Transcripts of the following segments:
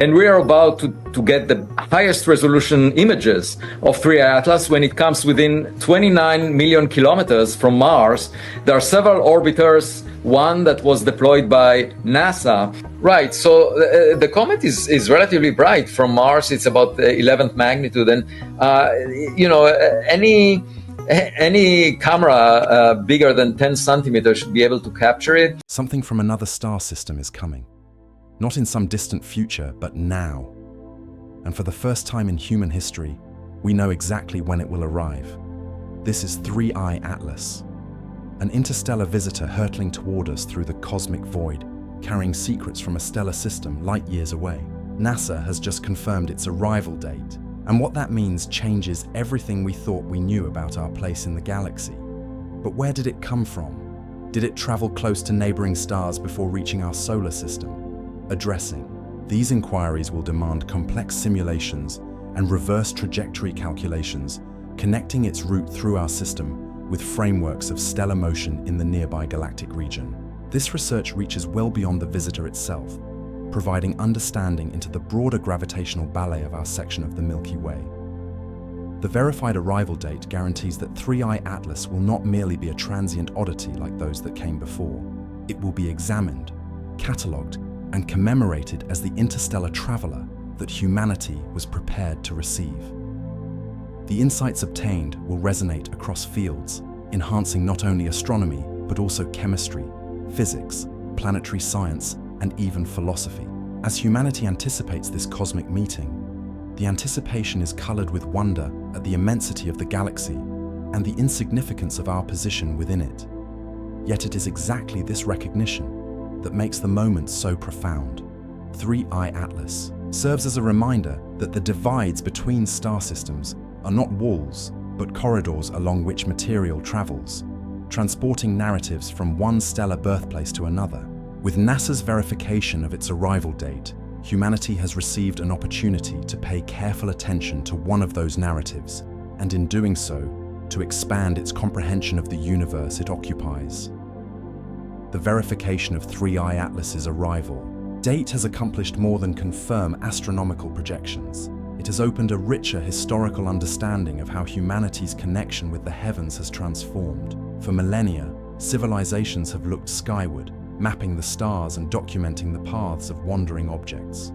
And we are about to get the highest resolution images of 3I Atlas when it comes within 29 million kilometers from Mars. There are several orbiters, one that was deployed by NASA. Right, so the comet is relatively bright. From Mars, it's about the 11th magnitude. And, any camera bigger than 10 centimeters should be able to capture it. Something from another star system is coming. Not in some distant future, but now. And for the first time in human history, we know exactly when it will arrive. This is 3I Atlas, an interstellar visitor hurtling toward us through the cosmic void, carrying secrets from a stellar system light years away. NASA has just confirmed its arrival date, and what that means changes everything we thought we knew about our place in the galaxy. But where did it come from? Did it travel close to neighboring stars before reaching our solar system? Addressing these inquiries will demand complex simulations and reverse trajectory calculations, connecting its route through our system with frameworks of stellar motion in the nearby galactic region. This research reaches well beyond the visitor itself, providing understanding into the broader gravitational ballet of our section of the Milky Way. The verified arrival date guarantees that 3I Atlas will not merely be a transient oddity like those that came before. It will be examined, catalogued, and commemorated as the interstellar traveler that humanity was prepared to receive. The insights obtained will resonate across fields, enhancing not only astronomy, but also chemistry, physics, planetary science, and even philosophy. As humanity anticipates this cosmic meeting, the anticipation is colored with wonder at the immensity of the galaxy and the insignificance of our position within it. Yet it is exactly this recognition that makes the moment so profound. 3I Atlas serves as a reminder that the divides between star systems are not walls, but corridors along which material travels, transporting narratives from one stellar birthplace to another. With NASA's verification of its arrival date, humanity has received an opportunity to pay careful attention to one of those narratives, and in doing so, to expand its comprehension of the universe it occupies. The verification of 3I Atlas's arrival date has accomplished more than confirm astronomical projections. It has opened a richer historical understanding of how humanity's connection with the heavens has transformed. For millennia, civilizations have looked skyward, mapping the stars and documenting the paths of wandering objects.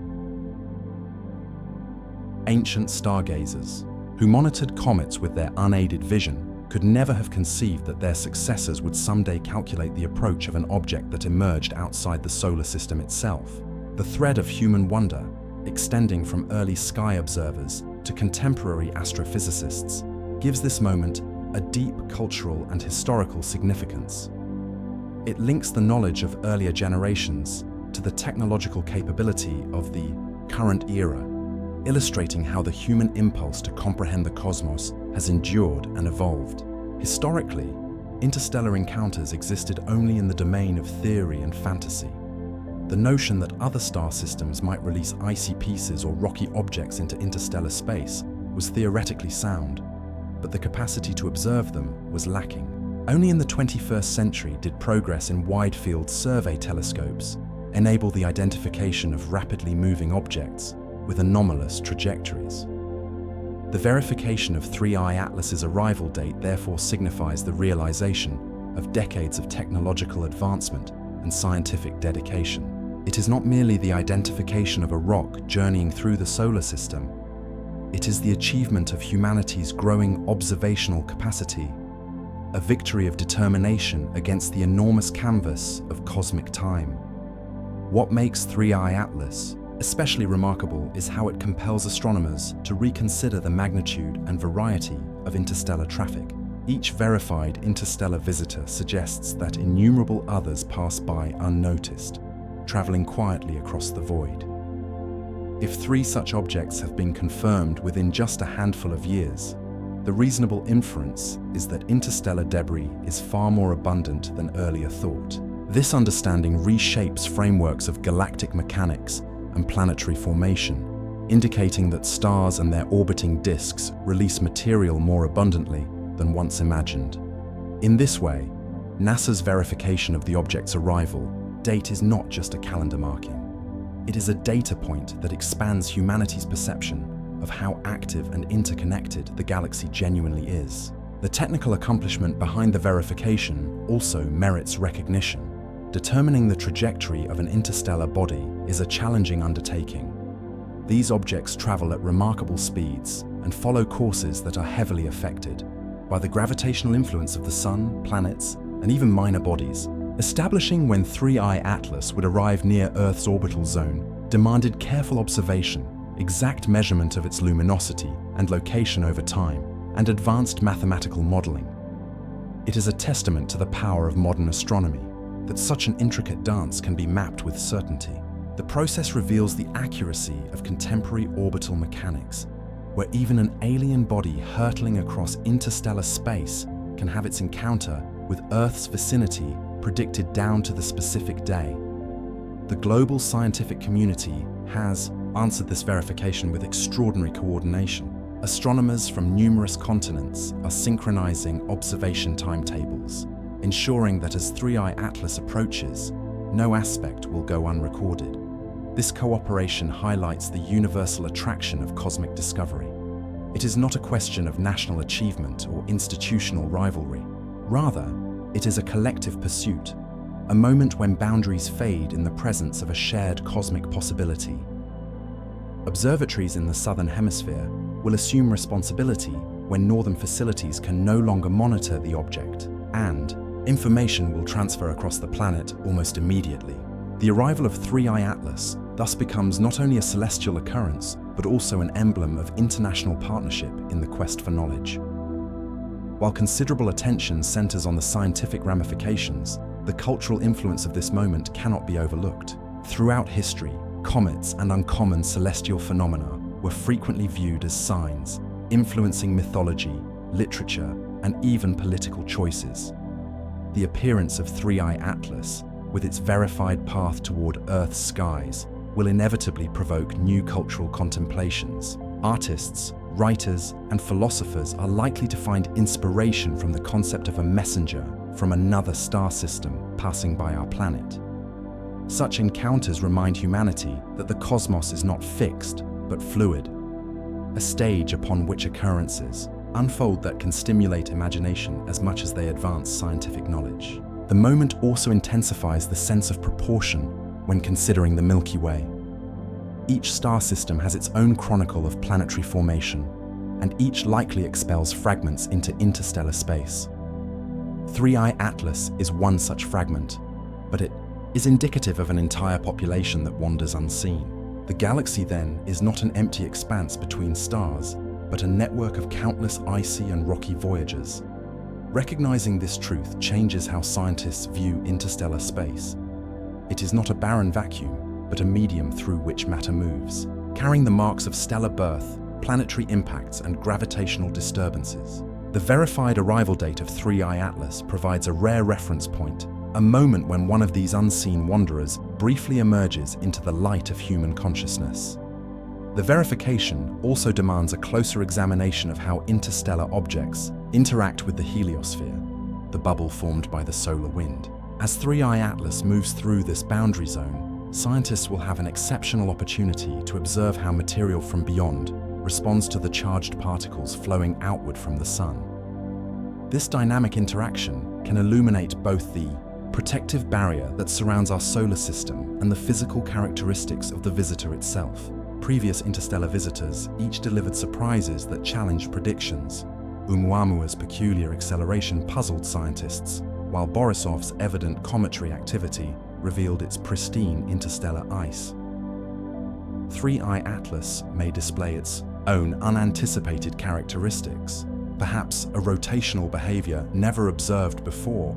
Ancient stargazers, who monitored comets with their unaided vision, could never have conceived that their successors would someday calculate the approach of an object that emerged outside the solar system itself. The thread of human wonder, extending from early sky observers to contemporary astrophysicists, gives this moment a deep cultural and historical significance. It links the knowledge of earlier generations to the technological capability of the current era, illustrating how the human impulse to comprehend the cosmos has endured and evolved. Historically, interstellar encounters existed only in the domain of theory and fantasy. The notion that other star systems might release icy pieces or rocky objects into interstellar space was theoretically sound, but the capacity to observe them was lacking. Only in the 21st century did progress in wide-field survey telescopes enable the identification of rapidly moving objects with anomalous trajectories. The verification of 3I Atlas's arrival date therefore signifies the realization of decades of technological advancement and scientific dedication. It is not merely the identification of a rock journeying through the solar system. It is the achievement of humanity's growing observational capacity, a victory of determination against the enormous canvas of cosmic time. What makes 3I Atlas especially remarkable is how it compels astronomers to reconsider the magnitude and variety of interstellar traffic. Each verified interstellar visitor suggests that innumerable others pass by unnoticed, traveling quietly across the void. If 3 such objects have been confirmed within just a handful of years, the reasonable inference is that interstellar debris is far more abundant than earlier thought. This understanding reshapes frameworks of galactic mechanics and planetary formation, indicating that stars and their orbiting disks release material more abundantly than once imagined. In this way, NASA's verification of the object's arrival date is not just a calendar marking. It is a data point that expands humanity's perception of how active and interconnected the galaxy genuinely is. The technical accomplishment behind the verification also merits recognition. Determining the trajectory of an interstellar body is a challenging undertaking. These objects travel at remarkable speeds and follow courses that are heavily affected by the gravitational influence of the Sun, planets, and even minor bodies. Establishing when 3I Atlas would arrive near Earth's orbital zone demanded careful observation, exact measurement of its luminosity and location over time, and advanced mathematical modeling. It is a testament to the power of modern astronomy that such an intricate dance can be mapped with certainty. The process reveals the accuracy of contemporary orbital mechanics, where even an alien body hurtling across interstellar space can have its encounter with Earth's vicinity predicted down to the specific day. The global scientific community has answered this verification with extraordinary coordination. Astronomers from numerous continents are synchronizing observation timetables, ensuring that as 3I Atlas approaches, no aspect will go unrecorded. This cooperation highlights the universal attraction of cosmic discovery. It is not a question of national achievement or institutional rivalry. Rather, it is a collective pursuit, a moment when boundaries fade in the presence of a shared cosmic possibility. Observatories in the Southern Hemisphere will assume responsibility when northern facilities can no longer monitor the object, and information will transfer across the planet almost immediately. The arrival of 3I Atlas thus becomes not only a celestial occurrence, but also an emblem of international partnership in the quest for knowledge. While considerable attention centers on the scientific ramifications, the cultural influence of this moment cannot be overlooked. Throughout history, comets and uncommon celestial phenomena were frequently viewed as signs, influencing mythology, literature, and even political choices. The appearance of 3I Atlas, with its verified path toward Earth's skies, will inevitably provoke new cultural contemplations. Artists, writers, and philosophers are likely to find inspiration from the concept of a messenger from another star system passing by our planet. Such encounters remind humanity that the cosmos is not fixed, but fluid, a stage upon which occurrences unfold that can stimulate imagination as much as they advance scientific knowledge. The moment also intensifies the sense of proportion when considering the Milky Way. Each star system has its own chronicle of planetary formation, and each likely expels fragments into interstellar space. 3I Atlas is one such fragment, but it is indicative of an entire population that wanders unseen. The galaxy, then, is not an empty expanse between stars, but a network of countless icy and rocky voyagers. Recognizing this truth changes how scientists view interstellar space. It is not a barren vacuum, but a medium through which matter moves, carrying the marks of stellar birth, planetary impacts, and gravitational disturbances. The verified arrival date of 3I Atlas provides a rare reference point, a moment when one of these unseen wanderers briefly emerges into the light of human consciousness. The verification also demands a closer examination of how interstellar objects interact with the heliosphere, the bubble formed by the solar wind. As 3I Atlas moves through this boundary zone, scientists will have an exceptional opportunity to observe how material from beyond responds to the charged particles flowing outward from the Sun. This dynamic interaction can illuminate both the protective barrier that surrounds our solar system and the physical characteristics of the visitor itself. Previous interstellar visitors each delivered surprises that challenged predictions. Oumuamua's peculiar acceleration puzzled scientists, while Borisov's evident cometary activity revealed its pristine interstellar ice. 3I Atlas may display its own unanticipated characteristics, perhaps a rotational behavior never observed before,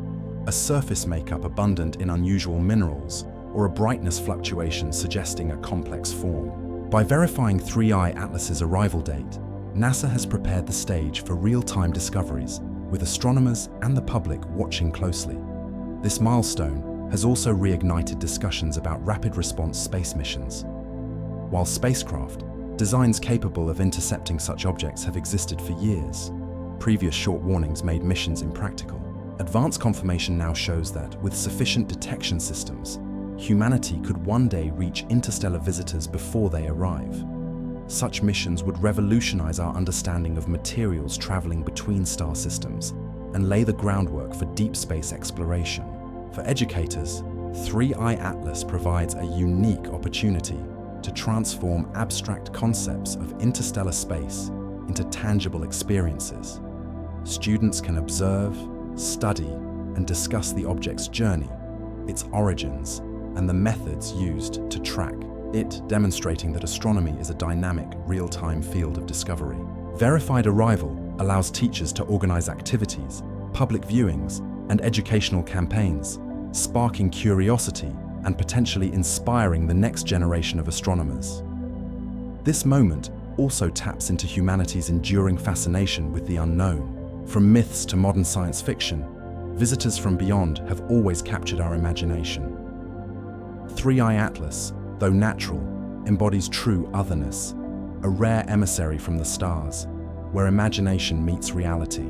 a surface makeup abundant in unusual minerals, or a brightness fluctuation suggesting a complex form. By verifying 3I Atlas's arrival date, NASA has prepared the stage for real-time discoveries, with astronomers and the public watching closely. This milestone has also reignited discussions about rapid response space missions. While spacecraft, designs capable of intercepting such objects have existed for years, previous short warnings made missions impractical. Advanced confirmation now shows that, with sufficient detection systems, humanity could one day reach interstellar visitors before they arrive. Such missions would revolutionize our understanding of materials traveling between star systems and lay the groundwork for deep space exploration. For educators, 3I Atlas provides a unique opportunity to transform abstract concepts of interstellar space into tangible experiences. Students can observe, study, and discuss the object's journey, its origins, and the methods used to track it, demonstrating that astronomy is a dynamic, real-time field of discovery. Verified arrival allows teachers to organize activities, public viewings, and educational campaigns, sparking curiosity and potentially inspiring the next generation of astronomers. This moment also taps into humanity's enduring fascination with the unknown. From myths to modern science fiction, visitors from beyond have always captured our imagination. 3I Atlas, though natural, embodies true otherness, a rare emissary from the stars, where imagination meets reality.